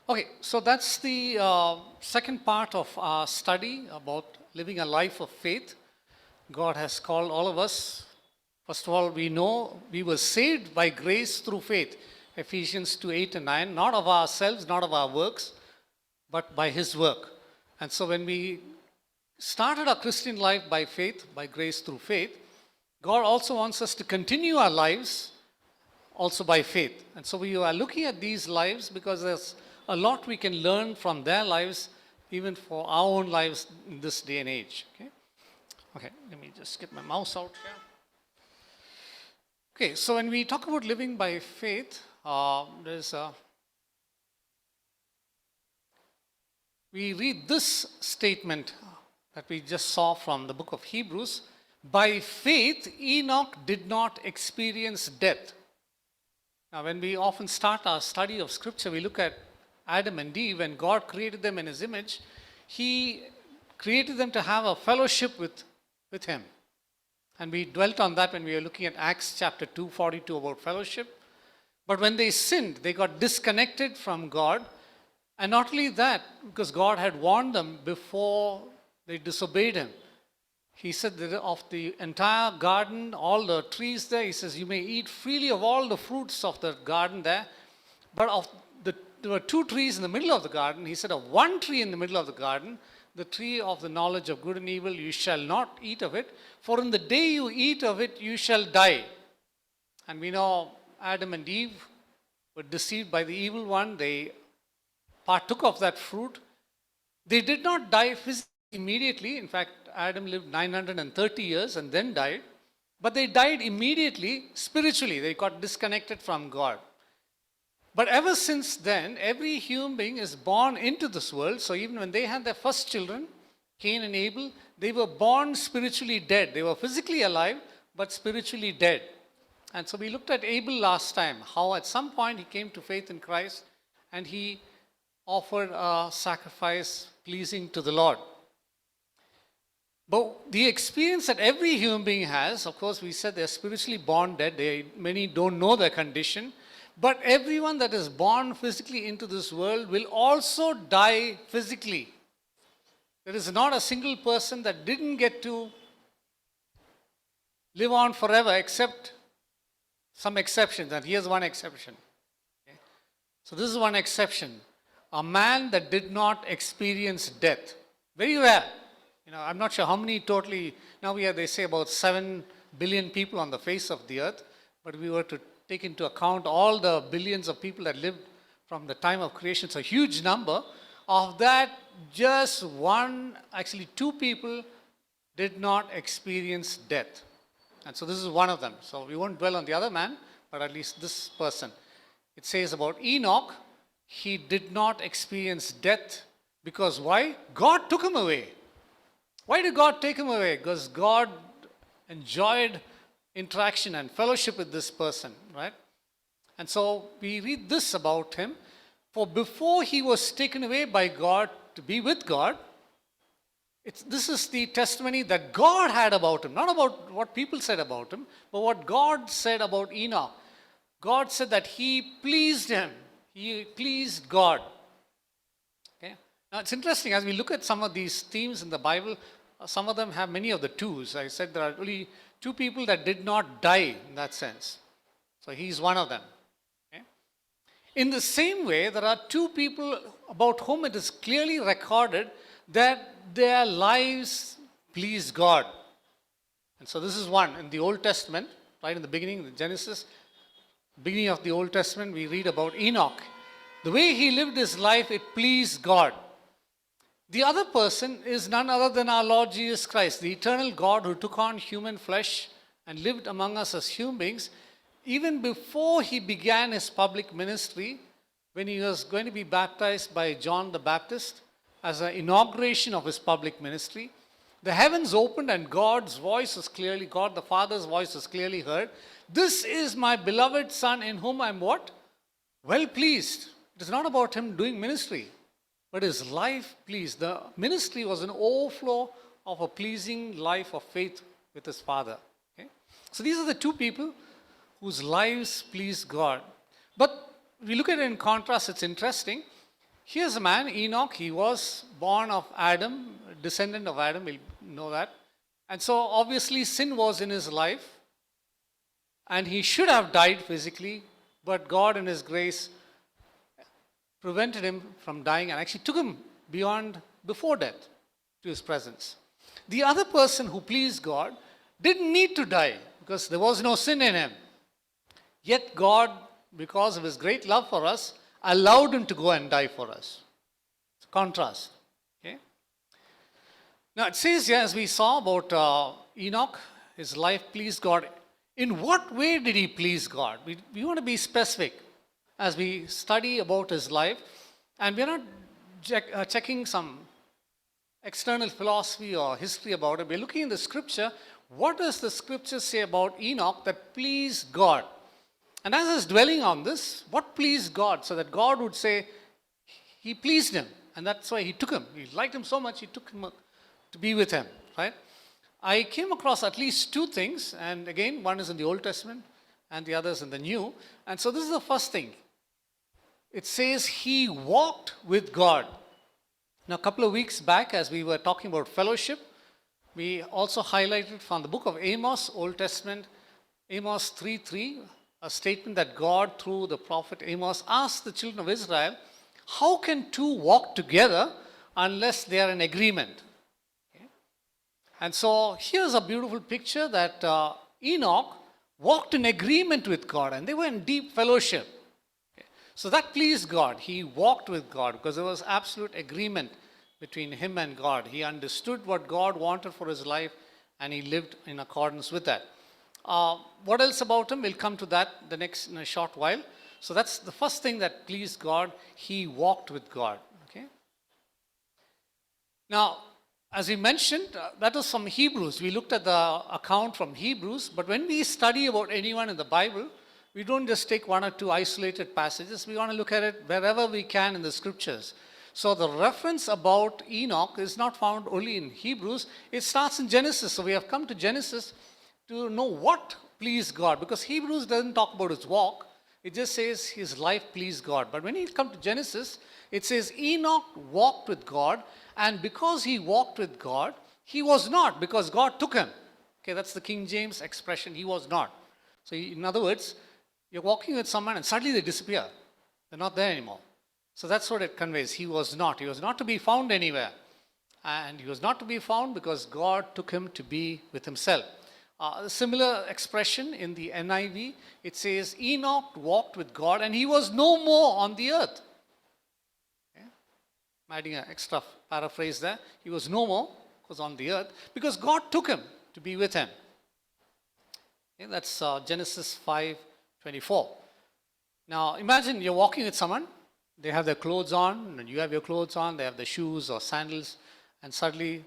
Okay, so that's the second part of our study about living a life of faith. God has called all of us. First of all, we know we were saved by grace through faith. Ephesians 2 8 and 9, not of ourselves, not of our works, but by His work. And so when we started our Christian life by faith, by grace through faith, God also wants us to continue our lives also by faith. And so we are looking at these lives because there's a lot we can learn from their lives, even for our own lives in this day and age. Okay, let me just get my mouse out here. Okay, so when we talk about living by faith, we read this statement that we just saw from the book of Hebrews. By faith, Enoch did not experience death. Now, when we often start our study of Scripture, we look at Adam and Eve. When God created them in His image, He created them to have a fellowship with Him. And we dwelt on that when we were looking at Acts chapter 2:42 about fellowship. But when they sinned, they got disconnected from God. And not only that, because God had warned them before they disobeyed Him. He said that of the entire garden, all the trees there, He says, you may eat freely of all the fruits of the garden there. But there were two trees in the middle of the garden. He said, of one tree in the middle of the garden, the tree of the knowledge of good and evil, you shall not eat of it. For in the day you eat of it, you shall die. And we know Adam and Eve were deceived by the evil one. They partook of that fruit. They did not die physically immediately. In fact, Adam lived 930 years and then died. But they died immediately spiritually. They got disconnected from God. But ever since then, every human being is born into this world. So even when they had their first children, Cain and Abel, they were born spiritually dead. They were physically alive, but spiritually dead. And so we looked at Abel last time, how at some point he came to faith in Christ and he offered a sacrifice pleasing to the Lord. But the experience that every human being has, of course, we said they're spiritually born dead. Many don't know their condition. But everyone that is born physically into this world will also die physically. There is not a single person that didn't get to live on forever, except some exceptions. And here's one exception. Okay? So this is one exception. A man that did not experience death. Very rare. I'm not sure how many totally, now they say about 7 billion people on the face of the earth, but we were to take into account all the billions of people that lived from the time of creation, it's a huge number. Of that, just two people did not experience death. And so this is one of them. So we won't dwell on the other man, but at least this person. It says about Enoch, he did not experience death because why? God took him away. Why did God take him away? Because God enjoyed interaction and fellowship with this person, right? And so we read this about him. For before he was taken away by God to be with God, this is the testimony that God had about him, not about what people said about him, but what God said about Enoch. God said that he pleased him. He pleased God. Okay? Now it's interesting, as we look at some of these themes in the Bible, some of them have many of the twos. I said there are only two people that did not die in that sense. So he's one of them. Okay? In the same way, there are two people about whom it is clearly recorded that their lives pleased God. And so this is one in the Old Testament, right in the beginning, the Genesis, beginning of the Old Testament, we read about Enoch. The way he lived his life, it pleased God. The other person is none other than our Lord Jesus Christ, the eternal God who took on human flesh and lived among us as human beings. Even before he began his public ministry, when he was going to be baptized by John the Baptist as an inauguration of his public ministry, the heavens opened and God the Father's voice was clearly heard. This is my beloved Son in whom I'm what? Well pleased. It is not about him doing ministry, but his life pleased. The ministry was an overflow of a pleasing life of faith with his Father. Okay? So these are the two people whose lives pleased God. But we look at it in contrast, it's interesting. Here's a man, Enoch. He was born of Adam, descendant of Adam, we'll know that. And so obviously sin was in his life, and he should have died physically, but God in his grace prevented him from dying and actually took him before death to his presence. The other person who pleased God didn't need to die because there was no sin in him. Yet God, because of his great love for us, allowed him to go and die for us. It's a contrast. Okay? Now it says here, as we saw about Enoch, his life pleased God. In what way did he please God? We want to be specific as we study about his life. And we're not checking some external philosophy or history about it. We're looking in the scripture. What does the scripture say about Enoch that pleased God? And as I was dwelling on this, what pleased God? So that God would say, he pleased him. And that's why he took him. He liked him so much, he took him to be with him. Right? I came across at least two things. And again, one is in the Old Testament and the other is in the New. And so this is the first thing. It says he walked with God. Now, a couple of weeks back, as we were talking about fellowship, we also highlighted from the book of Amos, Old Testament, Amos 3:3, a statement that God, through the prophet Amos, asked the children of Israel, how can two walk together unless they are in agreement? Okay. And so here's a beautiful picture that Enoch walked in agreement with God, and they were in deep fellowship. Okay. So that pleased God. He walked with God because there was absolute agreement between him and God. He understood what God wanted for his life, and he lived in accordance with that. What else about him? We'll come to that in a short while. So that's the first thing that pleased God. He walked with God. Okay. Now, as we mentioned, that was from Hebrews. We looked at the account from Hebrews. But when we study about anyone in the Bible, we don't just take one or two isolated passages. We want to look at it wherever we can in the scriptures. So the reference about Enoch is not found only in Hebrews. It starts in Genesis. So we have come to Genesis to know what pleased God. Because Hebrews doesn't talk about his walk. It just says his life pleased God. But when you come to Genesis, it says Enoch walked with God. And because he walked with God, he was not, because God took him. Okay, that's the King James expression, he was not. So in other words, you're walking with someone and suddenly they disappear. They're not there anymore. So that's what it conveys. He was not. He was not to be found anywhere. And he was not to be found because God took him to be with himself. A similar expression in the NIV, it says, Enoch walked with God and he was no more on the earth. Okay? I'm adding an extra paraphrase there. He was no more, was on the earth, because God took him to be with him. Okay? That's Genesis 5:24. Now imagine you're walking with someone. They have their clothes on, and you have your clothes on, they have their shoes or sandals, and suddenly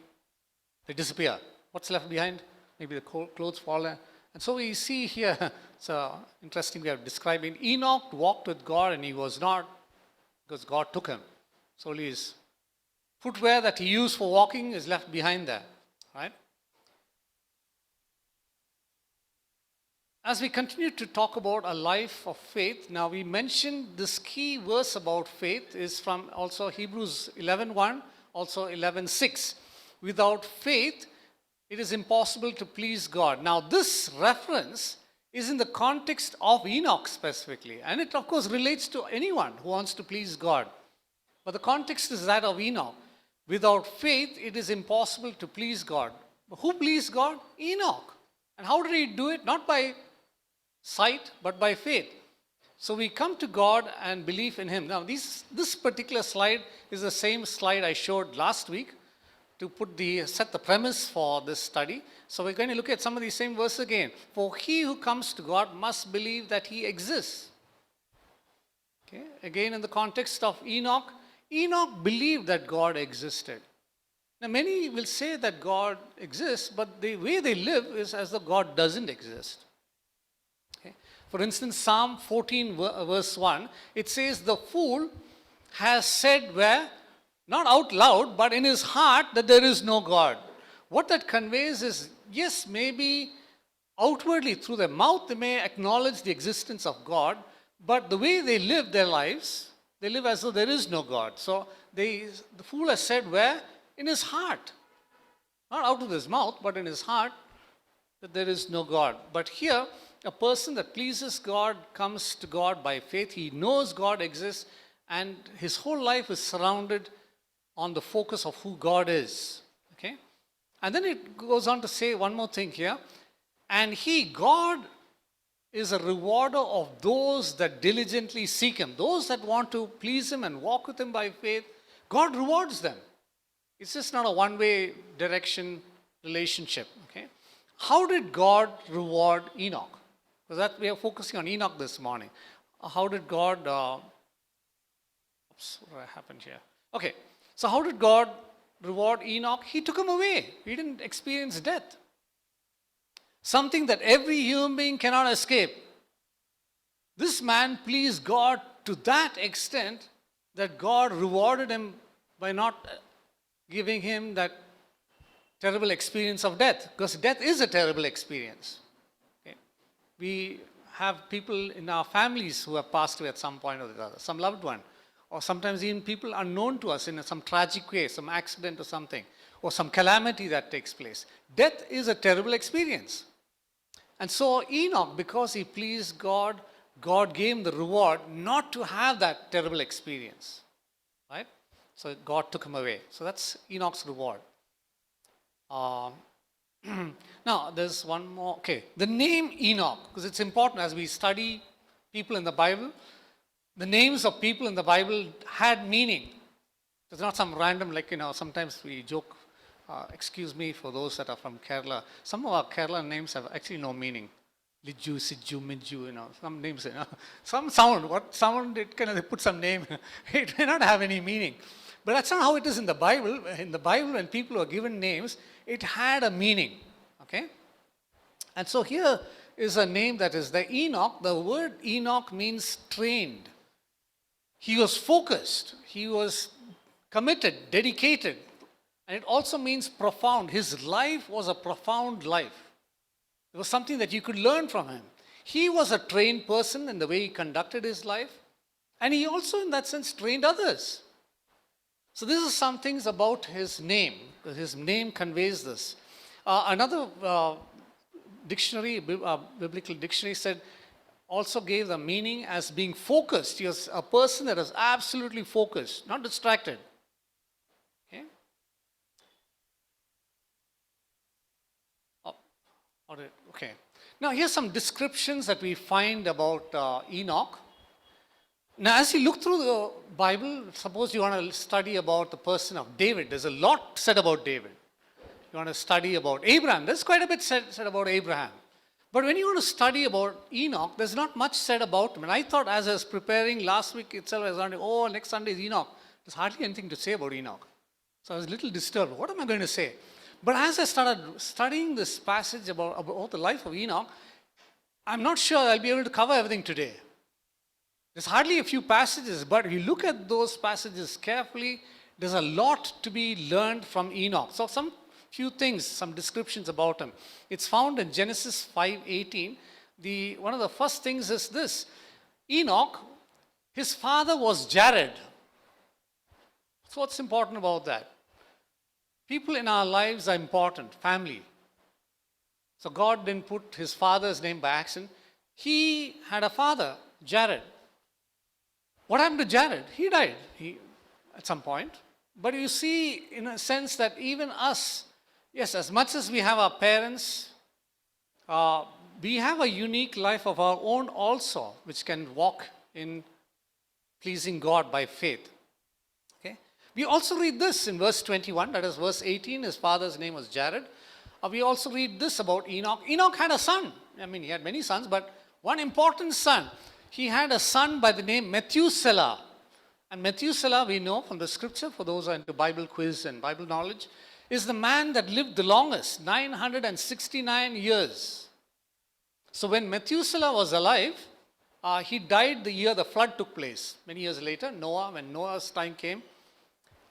they disappear. What's left behind? Maybe the clothes fall. And so we see here, it's an interesting way of describing. Enoch walked with God and he was not, because God took him. So only his footwear that he used for walking is left behind there. Right? As we continue to talk about a life of faith, now we mentioned this key verse about faith is from also Hebrews 11:1, also 11:6. Without faith, it is impossible to please God. Now this reference is in the context of Enoch specifically, and it of course relates to anyone who wants to please God. But the context is that of Enoch. Without faith, it is impossible to please God. But who pleased God? Enoch. And how did he do it? Not by sight, but by faith. So we come to God and believe in him. Now this particular slide is the same slide I showed last week to set the premise for this study. So we're going to look at some of these same verses again. For he who comes to God must believe that he exists. Okay. Again, in the context of Enoch, Enoch believed that God existed. Now many will say that God exists, but the way they live is as though God doesn't exist. Okay. For instance, Psalm 14 verse 1, it says, the fool has said where? Not out loud, but in his heart that there is no God. What that conveys is, yes, maybe outwardly through their mouth they may acknowledge the existence of God, but the way they live their lives, they live as though there is no God. So the fool has said, where? In his heart. Not out of his mouth, but in his heart, that there is no God. But here, a person that pleases God comes to God by faith. He knows God exists, and his whole life is surrounded on the focus of who God is. Okay? And then it goes on to say one more thing here. And God is a rewarder of those that diligently seek him. Those that want to please him and walk with him by faith, God rewards them. It's just not a one-way direction relationship. Okay? How did God reward Enoch? Because that we are focusing on Enoch this morning. How did God... what happened here? Okay, so how did God reward Enoch? He took him away. He didn't experience death. Something that every human being cannot escape. This man pleased God to that extent that God rewarded him by not giving him that terrible experience of death. Because death is a terrible experience. Okay. We have people in our families who have passed away at some point or the other, some loved one. Or sometimes even people unknown to us in some tragic way, some accident or something, or some calamity that takes place. Death is a terrible experience. And so Enoch, because he pleased God, God gave him the reward not to have that terrible experience. Right? So God took him away. So that's Enoch's reward. Now, there's one more. Okay, the name Enoch, because it's important as we study people in the Bible. The names of people in the Bible had meaning. It's not some random, sometimes we joke, excuse me for those that are from Kerala. Some of our Kerala names have actually no meaning. Liju, Siju, Miju, some names, some sound. What sound, they put some name. It may not have any meaning. But that's not how it is in the Bible. In the Bible, when people were given names, it had a meaning. Okay? And so here is a name that is the Enoch. The word Enoch means trained. He was focused. He was committed, dedicated. And it also means profound. His life was a profound life. It was something that you could learn from him. He was a trained person in the way he conducted his life. And he also, in that sense, trained others. So this is some things about his name. His name conveys this. Another dictionary, biblical dictionary said, also gave the meaning as being focused. He was a person that was absolutely focused, not distracted. Okay? Okay. Now here's some descriptions that we find about Enoch. Now as you look through the Bible, suppose you want to study about the person of David. There's a lot said about David. You want to study about Abraham. There's quite a bit said about Abraham. But when you want to study about Enoch, there's not much said about him. And I thought as I was preparing last week itself, I was wondering, next Sunday is Enoch. There's hardly anything to say about Enoch. So I was a little disturbed. What am I going to say? But as I started studying this passage about the life of Enoch, I'm not sure I'll be able to cover everything today. There's hardly a few passages, but if you look at those passages carefully, there's a lot to be learned from Enoch. So some few things, some descriptions about him. It's found in Genesis 5:18. One of the first things is this. Enoch, his father was Jared. So what's important about that? People in our lives are important, family. So God didn't put his father's name by accident. He had a father, Jared. What happened to Jared? He died at some point. But you see, in a sense, that even us, yes, as much as we have our parents, we have a unique life of our own also, which can walk in pleasing God by faith. Okay? We also read this in verse 21, that is verse 18, his father's name was Jared. We also read this about Enoch. Enoch had a son. He had many sons, but one important son. He had a son by the name Methuselah. And Methuselah, we know from the scripture, for those who are into Bible quiz and Bible knowledge, is the man that lived the longest, 969 years. So when Methuselah was alive, he died the year the flood took place. Many years later, when Noah's time came,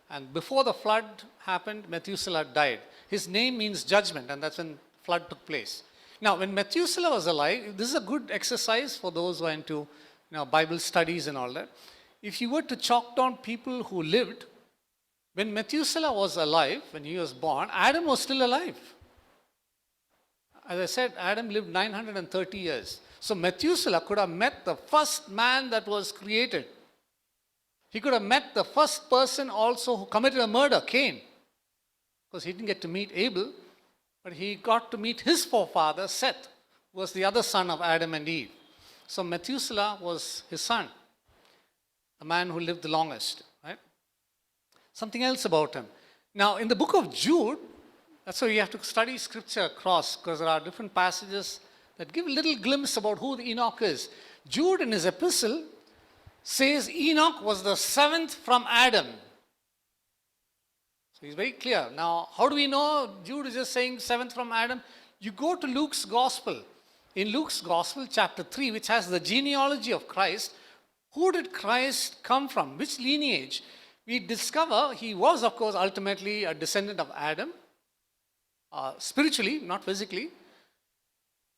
and before the flood happened, Methuselah died. His name means judgment, and that's when flood took place. Now, when Methuselah was alive, this is a good exercise for those who are into Bible studies and all that. if you were to chalk down people who lived, when Methuselah was alive, when he was born, Adam was still alive. As I said, Adam lived 930 years. So Methuselah could have met the first man that was created. He could have met the first person also who committed a murder, Cain. Because he didn't get to meet Abel, but he got to meet his forefather, Seth, who was the other son of Adam and Eve. So Methuselah was his son, the man who lived the longest, right? Something else about him. Now, in the book of Jude, that's why you have to study scripture across, because there are different passages that give a little glimpse about who the Enoch is. Jude, in his epistle, says Enoch was the seventh from Adam. So he's very clear. Now, how do we know Jude is just saying seventh from Adam? You go to Luke's Gospel. In Luke's Gospel, chapter 3, which has the genealogy of Christ, who did Christ come from? Which lineage? We discover he was, of course, ultimately a descendant of Adam, spiritually, not physically.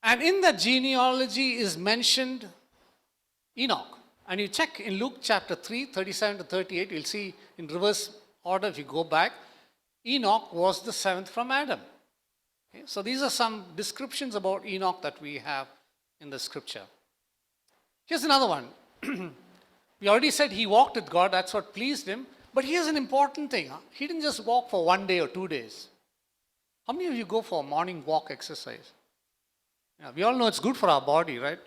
And in that genealogy is mentioned Enoch. And you check in Luke chapter 3, 37 to 38, you'll see in reverse order if you go back, Enoch was the seventh from Adam. Okay? So these are some descriptions about Enoch that we have in the scripture. Here's another one. We already said he walked with God, that's what pleased him. But here's an important thing. He didn't just walk for 1 day or 2 days. How many of you go for a morning walk exercise? We all know it's good for our body, right?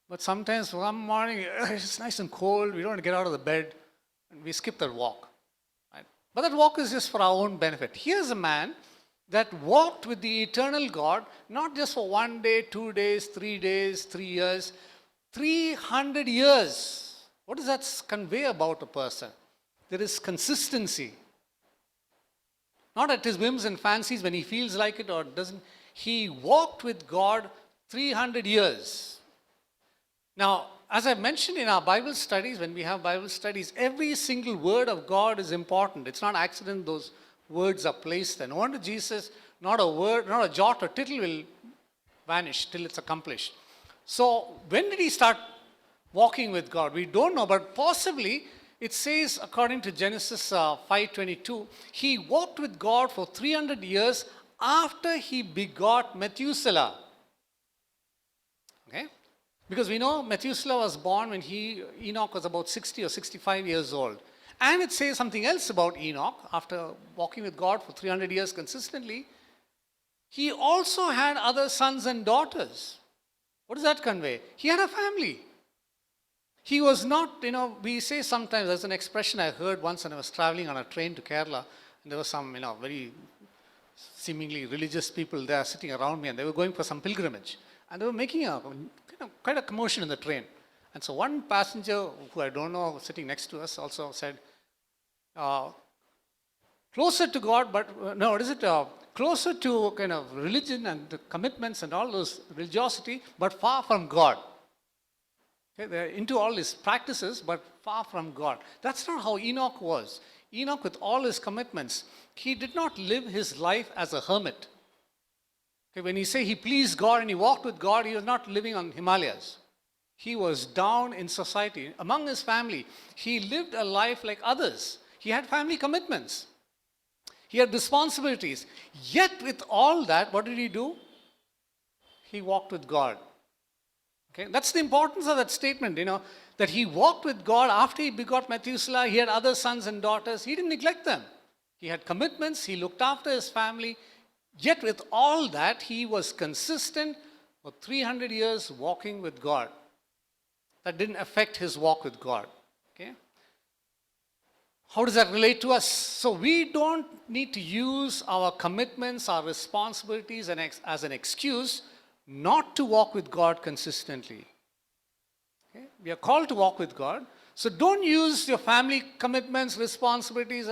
But sometimes one morning, it's nice and cold, we don't want to get out of the bed, and we skip that walk. Right? But that walk is just for our own benefit. Here's a man that walked with the eternal God, not just for 1 day, 2 days, 3 days, 3 years, 300 years. What does that convey about a person? There is consistency. Not at his whims and fancies when he feels like it or doesn't. He walked with God 300 years. Now, as I mentioned in our Bible studies, when we have Bible studies, every single word of God is important. It's not accident those words are placed there. No wonder Jesus, not a word, not a jot or tittle will vanish till it's accomplished. So, when did he start walking with God? We don't know, but possibly it says, according to Genesis 5:22, he walked with God for 300 years after he begot Methuselah. Okay? Because we know Methuselah was born when Enoch was about 60 or 65 years old. And it says something else about Enoch. After walking with God for 300 years consistently, he also had other sons and daughters. What does that convey? He had a family. He was not, we say sometimes, there's an expression I heard once when I was traveling on a train to Kerala, and there were some, very seemingly religious people there sitting around me, and they were going for some pilgrimage. And they were making quite a commotion in the train. And so one passenger, who I don't know, sitting next to us also said, closer to God, but no, what is it? Closer to kind of religion and the commitments and all those religiosity, but far from God. Okay, they're into all his practices, but far from God. That's not how Enoch was. Enoch, with all his commitments, he did not live his life as a hermit. Okay, when he say he pleased God and he walked with God, he was not living on Himalayas. He was down in society, among his family. He lived a life like others. He had family commitments. He had responsibilities. Yet with all that, what did he do? He walked with God. Okay, that's the importance of that statement, that he walked with God after he begot Methuselah. He had other sons and daughters. He didn't neglect them. He had commitments. He looked after his family. Yet with all that, he was consistent for 300 years walking with God. That didn't affect his walk with God. Okay? How does that relate to us? So we don't need to use our commitments, our responsibilities as an excuse not to walk with God consistently. Okay? We are called to walk with God. So don't use your family commitments, responsibilities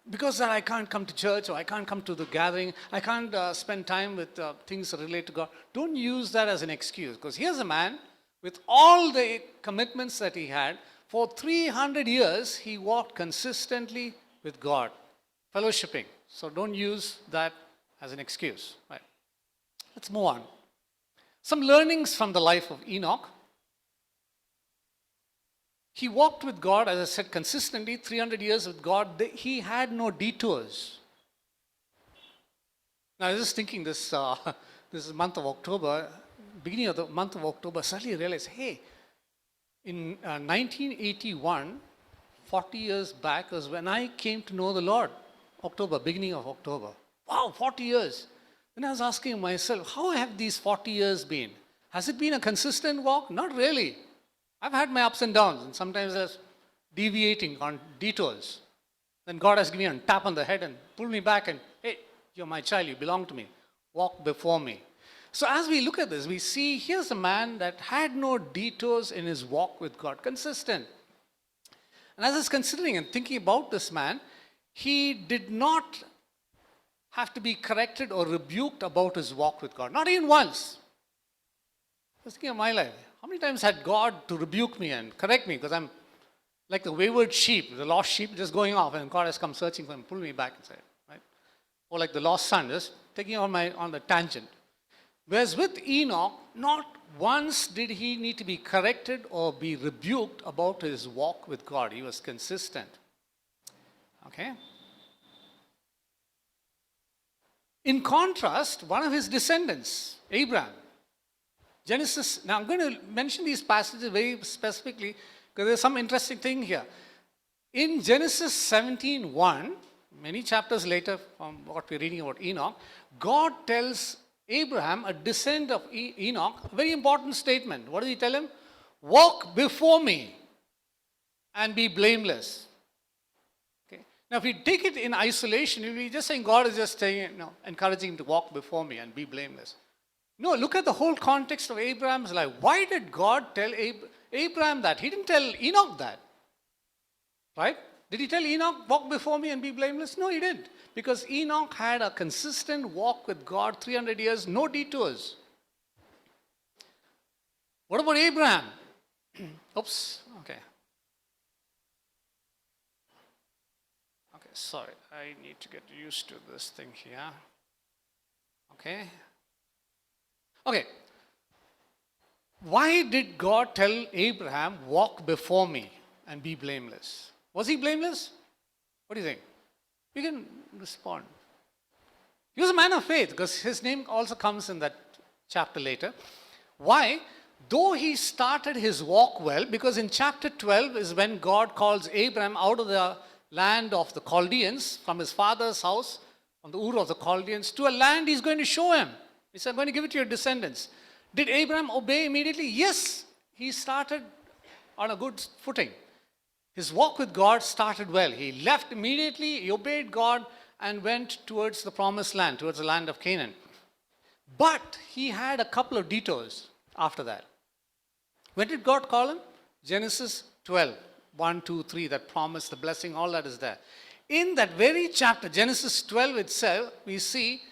because I can't come to church or I can't come to the gathering, I can't spend time with things that relate to God. Don't use that as an excuse, because here's a man with all the commitments that he had. For 300 years, he walked consistently with God, fellowshipping. So don't use that as an excuse. Right. Let's move on. Some learnings from the life of Enoch. He walked with God, as I said, consistently, 300 years with God. He had no detours. Now, I was just thinking this month of October, beginning of the month of October, suddenly I realized, hey, in 1981, 40 years back was when I came to know the Lord. October, beginning of October. Wow, 40 years. Then I was asking myself, how have these 40 years been? Has it been a consistent walk? Not really. I've had my ups and downs, and sometimes I was deviating on detours. Then God has given me a tap on the head and pulled me back and, hey, you're my child, you belong to me. Walk before me. So as we look at this, we see here's a man that had no detours in his walk with God, consistent. And as I was considering and thinking about this man, he did not have to be corrected or rebuked about his walk with God. Not even once. I was thinking of my life. How many times had God to rebuke me and correct me because I'm like the wayward sheep, the lost sheep just going off, and God has come searching for him, pull me back inside, right? Or like the lost son, just taking on the tangent. Whereas with Enoch, not once did he need to be corrected or be rebuked about his walk with God. He was consistent. Okay? In contrast, one of his descendants, Abraham, Genesis, now I'm going to mention these passages very specifically because there's some interesting thing here. In Genesis 17:1, many chapters later from what we're reading about Enoch, God tells Abraham, a descendant of Enoch, a very important statement. What does he tell him? Walk before me and be blameless. Okay. Now, if we take it in isolation, we're just saying God is just saying, encouraging him to walk before me and be blameless. No, look at the whole context of Abraham's life. Why did God tell Abraham that? He didn't tell Enoch that. Right? Did he tell Enoch, walk before me and be blameless? No, he didn't. Because Enoch had a consistent walk with God, 300 years, no detours. What about Abraham? Oops, okay. Okay, sorry. I need to get used to this thing here. Okay. Okay. Why did God tell Abraham, walk before me and be blameless? Was he blameless? What do you think? You can respond. He was a man of faith because his name also comes in that chapter later. Why? Though he started his walk well, because in chapter 12 is when God calls Abraham out of the land of the Chaldeans, from his father's house, from the Ur of the Chaldeans, to a land he's going to show him. He said, I'm going to give it to your descendants. Did Abraham obey immediately? Yes. He started on a good footing. His walk with God started well. He left immediately, he obeyed God and went towards the promised land, towards the land of Canaan. But he had a couple of detours after that. When did God call him? Genesis 12, 1, 2, 3, that promise, the blessing, all that is there. In that very chapter, Genesis 12 itself, we see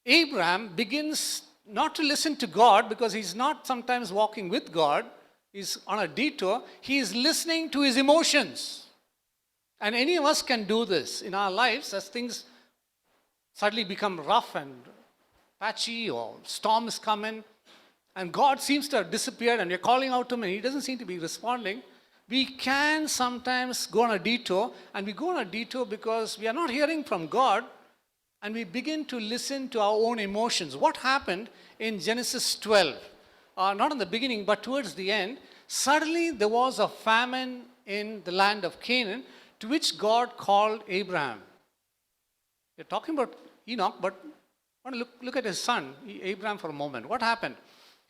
Abraham begins not to listen to God because he's not sometimes walking with God. He's on a detour. He is listening to his emotions. And any of us can do this in our lives as things suddenly become rough and patchy or storms come in and God seems to have disappeared and we're calling out to him and he doesn't seem to be responding. We can sometimes go on a detour, and we go on a detour because we are not hearing from God and we begin to listen to our own emotions. What happened in Genesis 12? Not in the beginning, but towards the end, suddenly there was a famine in the land of Canaan to which God called Abraham. We're talking about Enoch, but I want to look at his son, Abraham, for a moment. What happened?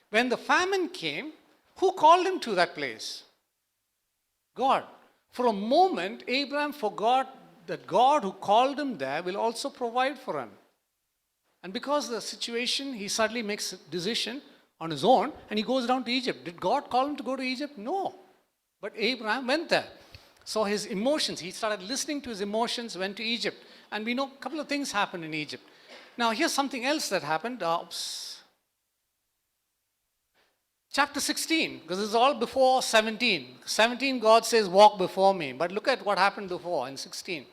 When the famine came, who called him to that place? God. For a moment, Abraham forgot that God who called him there will also provide for him. And because of the situation, he suddenly makes a decision on his own and he goes down to Egypt. Did God call him to go to Egypt? No. But Abraham went there. So his emotions, he started listening to his emotions, went to Egypt. And we know a couple of things happened in Egypt. Now here's something else that happened. Chapter 16, because this is all before 17. 17, God says, walk before me. But look at what happened before in 16.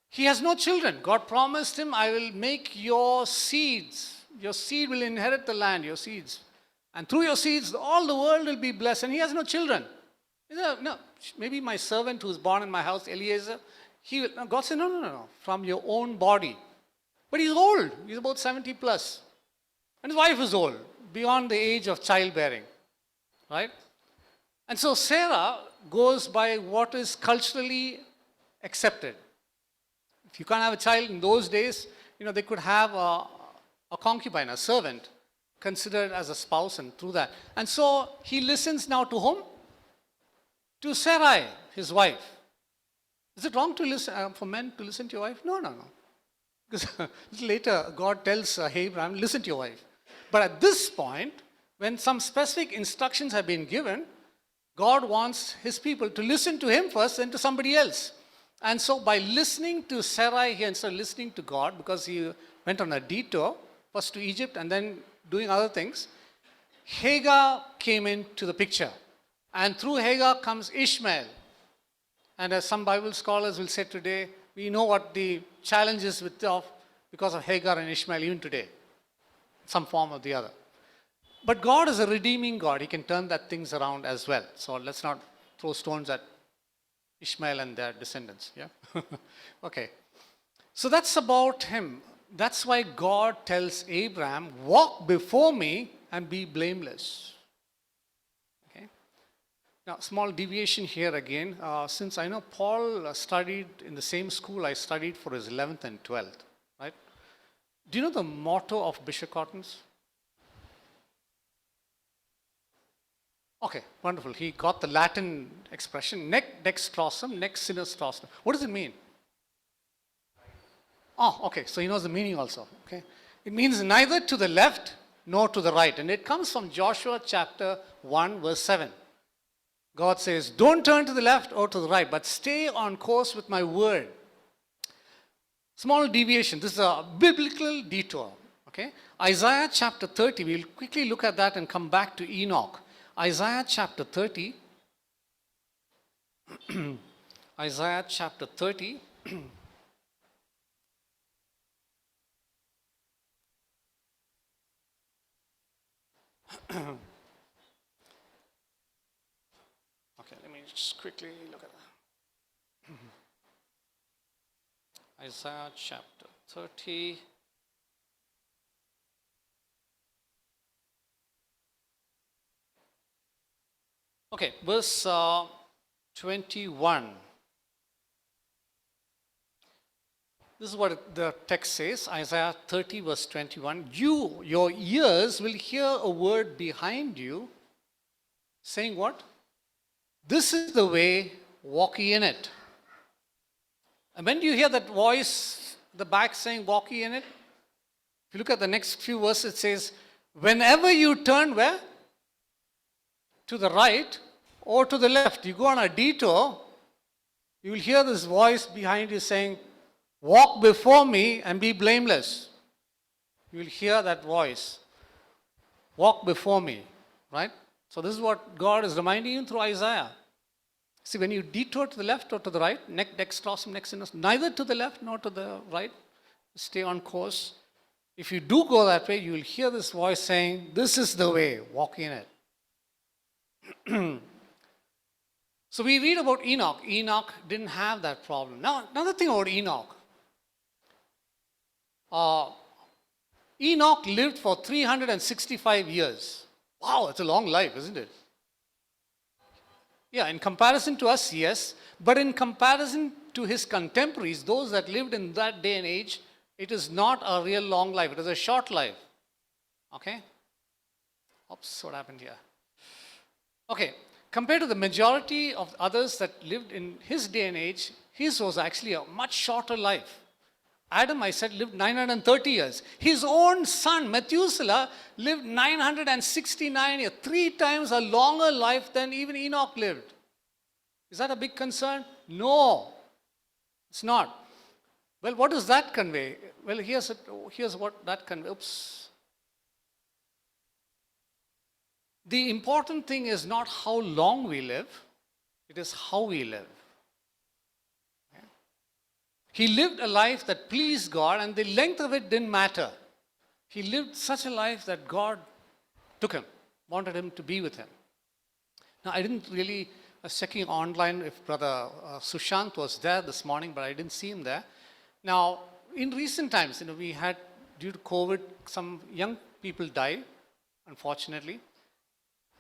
He has no children. God promised him, I will make your seed will inherit the land, your seeds. And through your seeds, all the world will be blessed. And he has no children. No, maybe my servant who's born in my house, Eliezer, he will. No, God said, no, from your own body. But he's old. He's about 70 plus. And his wife is old, beyond the age of childbearing. Right? And so Sarah goes by what is culturally accepted. If you can't have a child in those days, they could have a concubine, a servant, considered as a spouse, and through that. And so he listens now to whom? To Sarai, his wife. Is it wrong to listen for men to listen to your wife? No. Because later God tells Abraham, listen to your wife. But at this point, when some specific instructions have been given, God wants his people to listen to him first, then to somebody else. And so by listening to Sarai here instead of listening to God, because he went on a detour, first to Egypt and then doing other things, Hagar came into the picture. And through Hagar comes Ishmael. And as some Bible scholars will say today, we know what the challenge is because of Hagar and Ishmael even today, some form or the other. But God is a redeeming God. He can turn that things around as well. So let's not throw stones at Ishmael and their descendants. Yeah. Okay. So that's about him. That's why God tells Abraham, walk before me and be blameless. Okay. Now, small deviation here again. Since I know Paul studied in the same school I studied for his 11th and 12th, right? Do you know the motto of Bishop Cottons? Okay, wonderful. He got the Latin expression, nec dextrosum, nec sinistrosum. What does it mean? Oh, okay, so he knows the meaning also. Okay, it means neither to the left nor to the right. And it comes from Joshua chapter 1, verse 7. God says, don't turn to the left or to the right, but stay on course with my word. Small deviation. This is a biblical detour. Okay, Isaiah chapter 30, we'll quickly look at that and come back to Enoch. Isaiah chapter 30. Isaiah chapter 30. Okay, let me just quickly look at that. Isaiah chapter 30. Okay, verse 21. This is what the text says, Isaiah 30, verse 21. Your ears will hear a word behind you, saying what? This is the way, walk ye in it. And when do you hear that voice, the back saying, walk ye in it? If you look at the next few verses, it says, whenever you turn where? To the right or to the left, you go on a detour, you will hear this voice behind you saying, walk before me and be blameless. You will hear that voice. Walk before me, right? So this is what God is reminding you through Isaiah. See, when you detour to the left or to the right, nec dextrosum, nec sinistrosum, neither to the left nor to the right, stay on course. If you do go that way, you will hear this voice saying, this is the way, walk in it. So we read about Enoch. Enoch didn't have that problem. Now, another thing about Enoch. Enoch lived for 365 years. Wow, it's a long life, isn't it? Yeah, in comparison to us, yes. But in comparison to his contemporaries, those that lived in that day and age, it is not a real long life. It is a short life. Okay? Oops, what happened here? Okay, compared to the majority of others that lived in his day and age, his was actually a much shorter life. Adam, I said, lived 930 years. His own son, Methuselah, lived 969 years, 3 times a longer life than even Enoch lived. Is that a big concern? No, it's not. Well, what does that convey? Well, here's what that conveys. Oops. The important thing is not how long we live, it is how we live. Okay? He lived a life that pleased God, and the length of it didn't matter. He lived such a life that God took him, wanted him to be with him. Now, I didn't really I was checking online if Brother Sushant was there this morning, but I didn't see him there. Now, in recent times, we had, due to COVID, some young people died, unfortunately.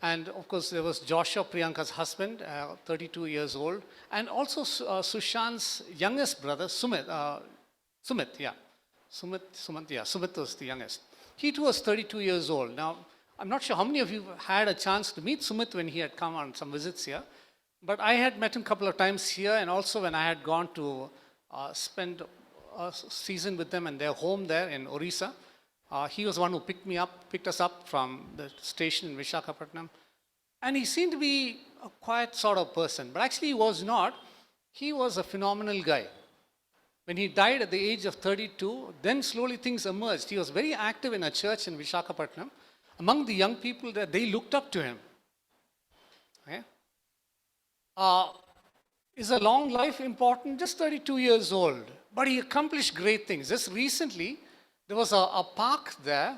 And of course, there was Joshua, Priyanka's husband, 32 years old, and also Sushant's youngest brother, Sumit. Sumit, yeah. Sumit was the youngest. He too was 32 years old. Now, I'm not sure how many of you had a chance to meet Sumit when he had come on some visits here, but I had met him a couple of times here, and also when I had gone to spend a season with them in their home there in Orissa. He was one who picked us up from the station in Visakhapatnam. And he seemed to be a quiet sort of person, but actually he was not. He was a phenomenal guy. When he died at the age of 32, then slowly things emerged. He was very active in a church in Visakhapatnam. Among the young people there, they looked up to him. Okay? Is a long life important? Just 32 years old. But he accomplished great things. Just recently, there was a park there.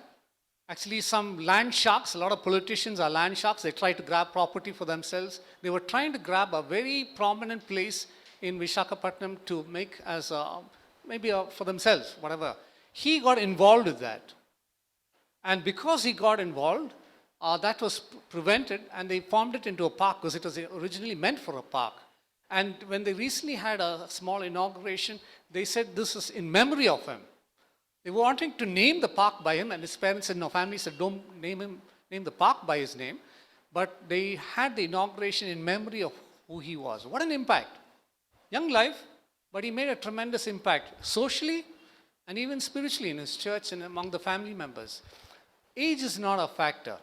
Actually, some land sharks, a lot of politicians are land sharks. They try to grab property for themselves. They were trying to grab a very prominent place in Visakhapatnam to make as for themselves, whatever. He got involved with that. And because he got involved, that was prevented, and they formed it into a park because it was originally meant for a park. And when they recently had a small inauguration, they said this is in memory of him. They were wanting to name the park by him, and his parents said, no, family said, don't name the park by his name. But they had the inauguration in memory of who he was. What an impact. Young life, but he made a tremendous impact socially and even spiritually in his church and among the family members. Age is not a factor.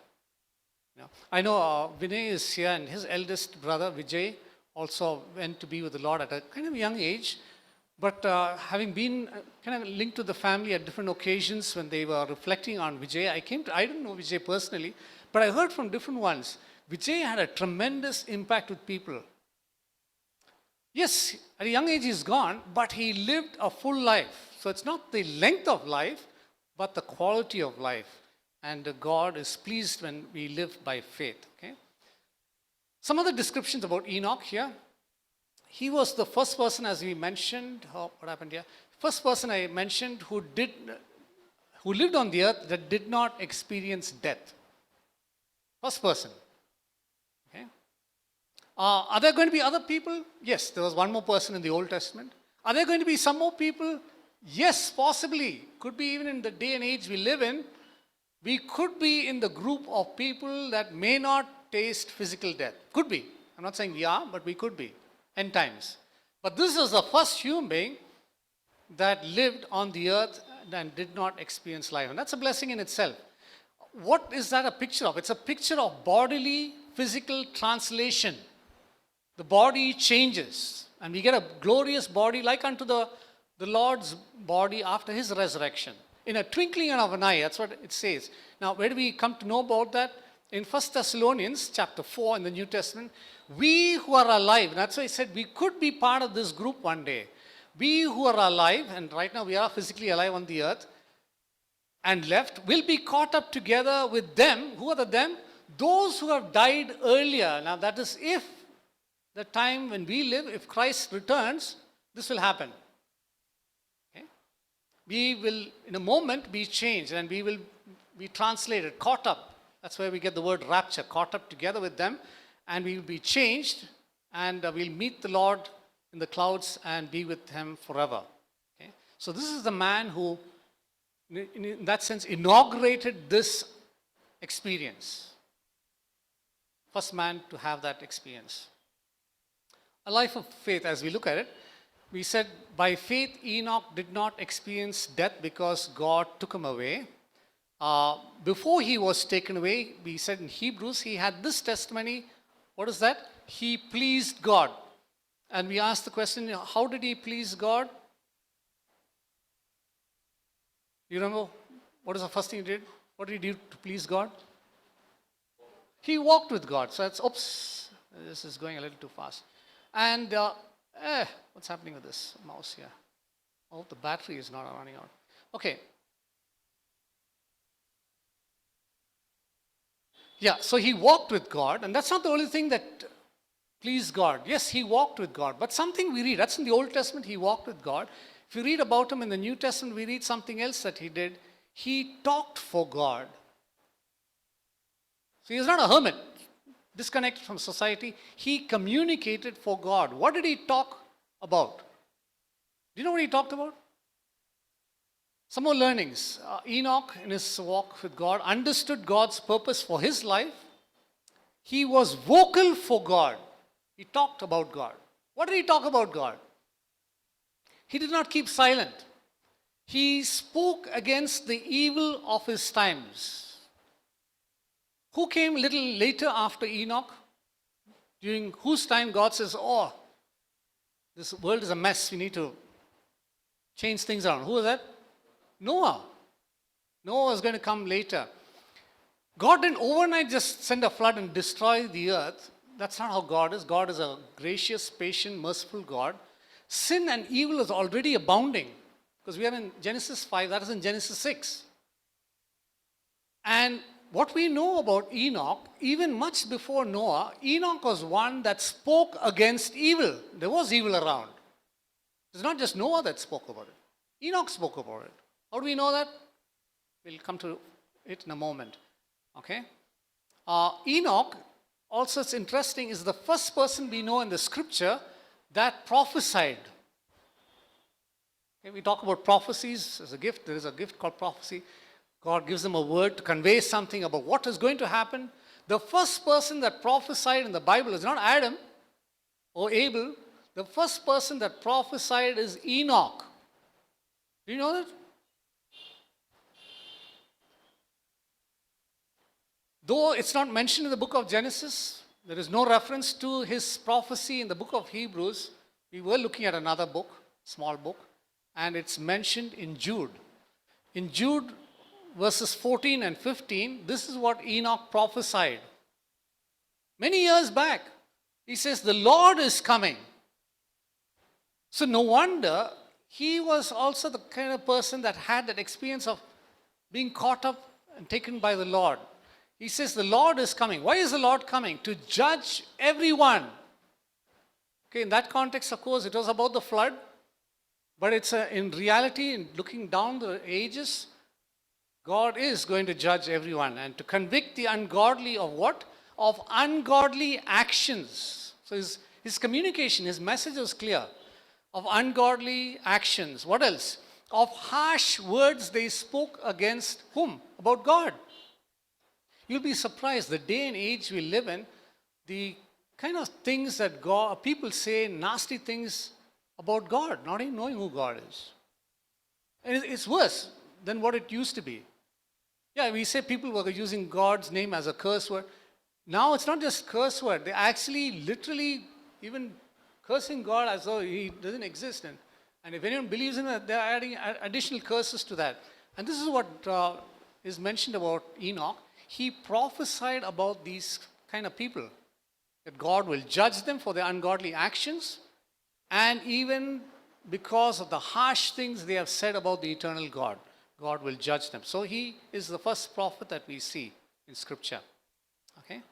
I know Vinay is here, and his eldest brother, Vijay, also went to be with the Lord at a kind of young age. But having been kind of linked to the family at different occasions when they were reflecting on Vijay, I didn't know Vijay personally, but I heard from different ones. Vijay had a tremendous impact with people. Yes, at a young age he's gone, but he lived a full life. So it's not the length of life, but the quality of life. And God is pleased when we live by faith. Okay? Some other descriptions about Enoch here. He was the first person, as we mentioned, what happened here? First person I mentioned who lived on the earth that did not experience death. First person. Okay. Are there going to be other people? Yes, there was one more person in the Old Testament. Are there going to be some more people? Yes, possibly. Could be even in the day and age we live in. We could be in the group of people that may not taste physical death. Could be. I'm not saying we are, but we could be. End times. But this is the first human being that lived on the earth and did not experience life. And that's a blessing in itself. What is that a picture of? It's a picture of bodily, physical translation. The body changes. And we get a glorious body like unto the Lord's body after his resurrection. In a twinkling of an eye, that's what it says. Now, where do we come to know about that? In 1 Thessalonians chapter 4 in the New Testament, we who are alive, that's why I said we could be part of this group one day. We who are alive, and right now we are physically alive on the earth, and left, will be caught up together with them. Who are the them? Those who have died earlier. Now that is if the time when we live, if Christ returns, this will happen. Okay? We will, in a moment, be changed, and we will be translated, caught up. That's where we get the word rapture, caught up together with them, and we will be changed, and we'll meet the Lord in the clouds and be with him forever. Okay? So this is the man who, in that sense, inaugurated this experience. First man to have that experience. A life of faith, as we look at it, we said, by faith Enoch did not experience death because God took him away. Before he was taken away, we said in Hebrews, he had this testimony. What is that? He pleased God. And we asked the question, how did he please God? You remember what is the first thing he did? What did he do to please God? He walked with God. So that's, oops, this is going a little too fast. And what's happening with this mouse here? Oh, the battery is not running out. Okay. Yeah, so he walked with God, and that's not the only thing that pleased God. Yes, he walked with God. But something we read, that's in the Old Testament, he walked with God. If you read about him in the New Testament, we read something else that he did. He talked for God. So he was not a hermit, disconnected from society. He communicated for God. What did he talk about? Do you know what he talked about? Some more learnings. Enoch, in his walk with God, understood God's purpose for his life. He was vocal for God. He talked about God. What did he talk about God? He did not keep silent. He spoke against the evil of his times. Who came a little later after Enoch? During whose time God says, oh, this world is a mess. We need to change things around. Who was that? Noah. Noah was going to come later. God didn't overnight just send a flood and destroy the earth. That's not how God is. God is a gracious, patient, merciful God. Sin and evil is already abounding. Because we are in Genesis 5, that is in Genesis 6. And what we know about Enoch, even much before Noah, Enoch was one that spoke against evil. There was evil around. It's not just Noah that spoke about it. Enoch spoke about it. How do we know that? We'll come to it in a moment. Okay? Enoch, also it's interesting, is the first person we know in the scripture that prophesied. Okay, we talk about prophecies as a gift. There is a gift called prophecy. God gives them a word to convey something about what is going to happen. The first person that prophesied in the Bible is not Adam or Abel. The first person that prophesied is Enoch. Do you know that? Though it's not mentioned in the book of Genesis, there is no reference to his prophecy in the book of Hebrews. We were looking at another book, small book, and it's mentioned in Jude. In Jude verses 14 and 15, this is what Enoch prophesied. Many years back, he says, the Lord is coming. So no wonder he was also the kind of person that had that experience of being caught up and taken by the Lord. He says the Lord is coming. Why is the Lord coming? To judge everyone. Okay, in that context, of course, it was about the flood. But it's in reality, in looking down the ages, God is going to judge everyone and to convict the ungodly of what? Of ungodly actions. So his communication, his message was clear. Of ungodly actions. What else? Of harsh words they spoke against whom? About God. You'll be surprised, the day and age we live in, the kind of things that people say, nasty things about God, not even knowing who God is. And it's worse than what it used to be. Yeah, we say people were using God's name as a curse word. Now it's not just curse word. They actually literally even cursing God as though he doesn't exist. And if anyone believes in it, they're adding additional curses to that. And this is what is mentioned about Enoch. He prophesied about these kind of people, that God will judge them for their ungodly actions, and even because of the harsh things they have said about the eternal God, God will judge them. So he is the first prophet that we see in Scripture. Okay?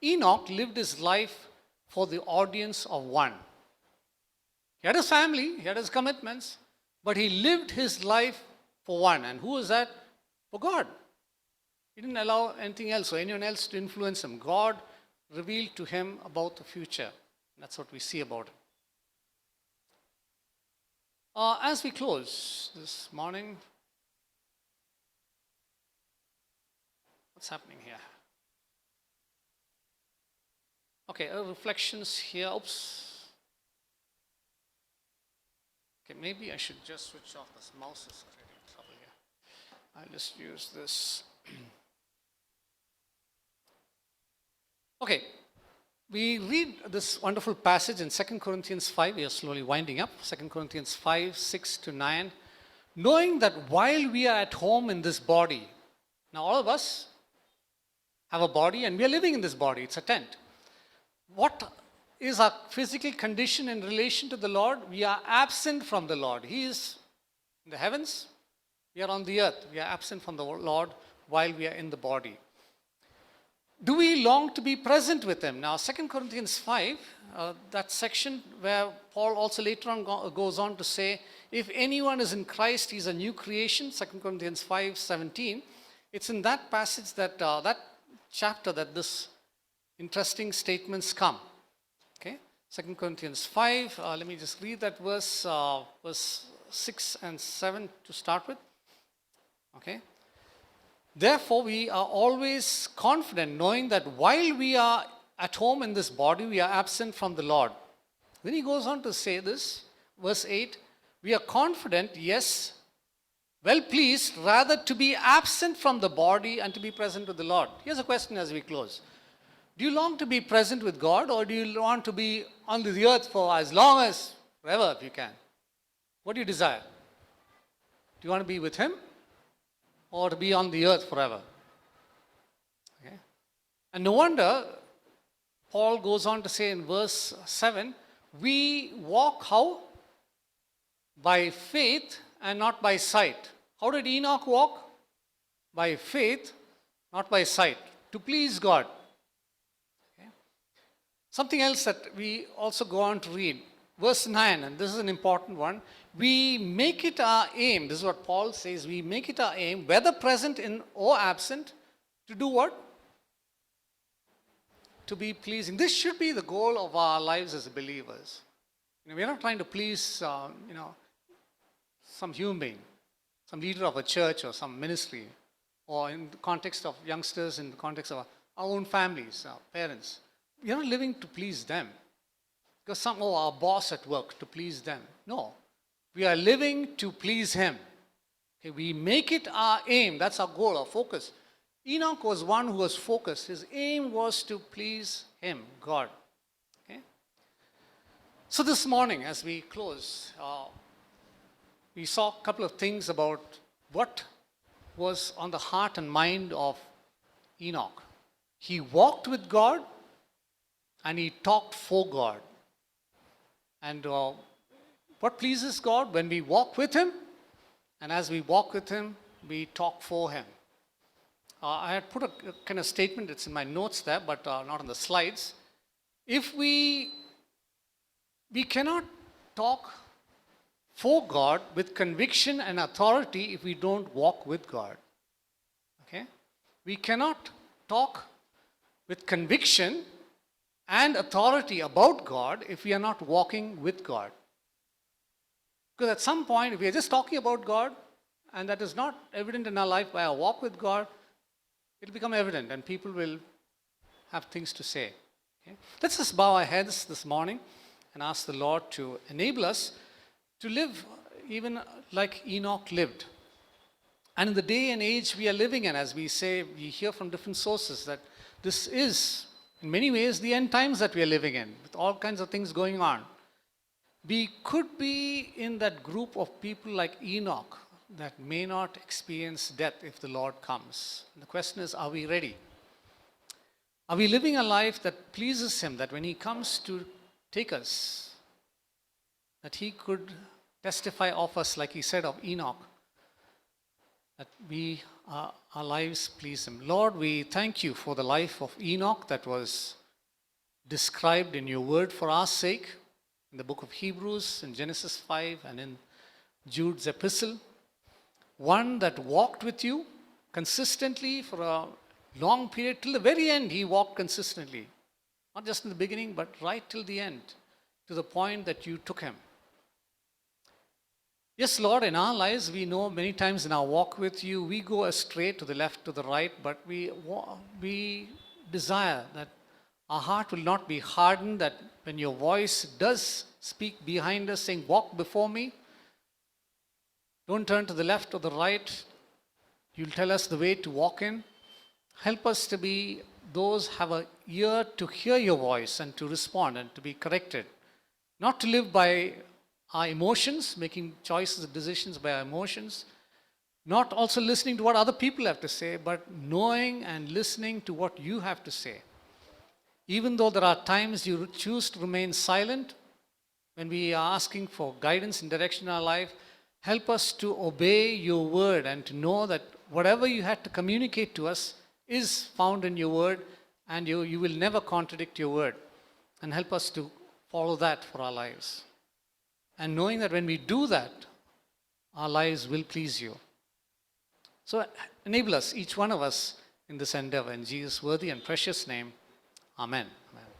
Enoch lived his life for the audience of one. He had his family, he had his commitments, but he lived his life for one. And who is that? For God. He didn't allow anything else or anyone else to influence him. God revealed to him about the future. That's what we see about it. As we close this morning, what's happening here? Okay, reflections here. Oops. Okay, maybe I should just switch off this mouse. Is creating trouble here. I'll just use this. Okay, we read this wonderful passage in 2 Corinthians 5. We are slowly winding up. 2 Corinthians 5, 6 to 9. Knowing that while we are at home in this body, now all of us have a body and we are living in this body. It's a tent. What is our physical condition in relation to the Lord? We are absent from the Lord. He is in the heavens. We are on the earth. We are absent from the Lord while we are in the body. Do we long to be present with him? Now, 2 Corinthians 5, that section where Paul also later on goes on to say, if anyone is in Christ, he's a new creation, 2 Corinthians 5:17. It's in that passage that, that chapter that this interesting statements come. Okay, 2 Corinthians 5, let me just read that verse 6 and 7 to start with. Okay. Therefore, we are always confident, knowing that while we are at home in this body, we are absent from the Lord. Then he goes on to say this, verse 8, we are confident, yes, well pleased, rather to be absent from the body and to be present with the Lord. Here's a question as we close. Do you long to be present with God, or do you want to be on the earth for as long as, forever if you can? What do you desire? Do you want to be with him, or to be on the earth forever? Okay. And no wonder Paul goes on to say in verse 7, we walk how? By faith and not by sight. How did Enoch walk? By faith, not by sight, to please God. Okay. Something else that we also go on to read, verse 9, and this is an important one. We make it our aim, this is what Paul says, we make it our aim, whether present in or absent, to do what? To be pleasing. This should be the goal of our lives as believers. We're not trying to please, some human being, some leader of a church or some ministry, or in the context of youngsters, in the context of our own families, our parents. We're not living to please them. Because our boss at work, to please them. No. We are living to please him. Okay, we make it our aim. That's our goal, our focus. Enoch was one who was focused. His aim was to please him, God. Okay? So this morning, as we close, we saw a couple of things about what was on the heart and mind of Enoch. He walked with God and he talked for God. And what pleases God? When we walk with him, and as we walk with him, we talk for him. I had put a kind of statement, it's in my notes there, but not on the slides. If we cannot talk for God with conviction and authority if we don't walk with God. Okay? We cannot talk with conviction and authority about God if we are not walking with God. Because at some point, if we are just talking about God, and that is not evident in our life by our walk with God, it will become evident and people will have things to say. Okay? Let's just bow our heads this morning and ask the Lord to enable us to live even like Enoch lived. And in the day and age we are living in, as we say, we hear from different sources that this is, in many ways, the end times that we are living in, with all kinds of things going on. We could be in that group of people like Enoch that may not experience death if the Lord comes. And the question is, are we ready? Are we living a life that pleases him, that when he comes to take us, that he could testify of us like he said of Enoch, that our lives please him. Lord, we thank you for the life of Enoch that was described in your word for our sake, in the book of Hebrews, in Genesis 5, and in Jude's epistle. One that walked with you consistently for a long period. Till the very end, he walked consistently. Not just in the beginning, but right till the end, to the point that you took him. Yes, Lord, in our lives, we know many times in our walk with you, we go astray to the left, to the right, but we desire that our heart will not be hardened, that when your voice does speak behind us, saying, walk before me, don't turn to the left or the right. You'll tell us the way to walk in. Help us to be those who have an ear to hear your voice and to respond and to be corrected. Not to live by our emotions, making choices and decisions by our emotions. Not also listening to what other people have to say, but knowing and listening to what you have to say. Even though there are times you choose to remain silent, when we are asking for guidance and direction in our life, help us to obey your word and to know that whatever you had to communicate to us is found in your word, and you will never contradict your word. And help us to follow that for our lives. And knowing that when we do that, our lives will please you. So enable us, each one of us, in this endeavor. In Jesus' worthy and precious name, amen. Amen.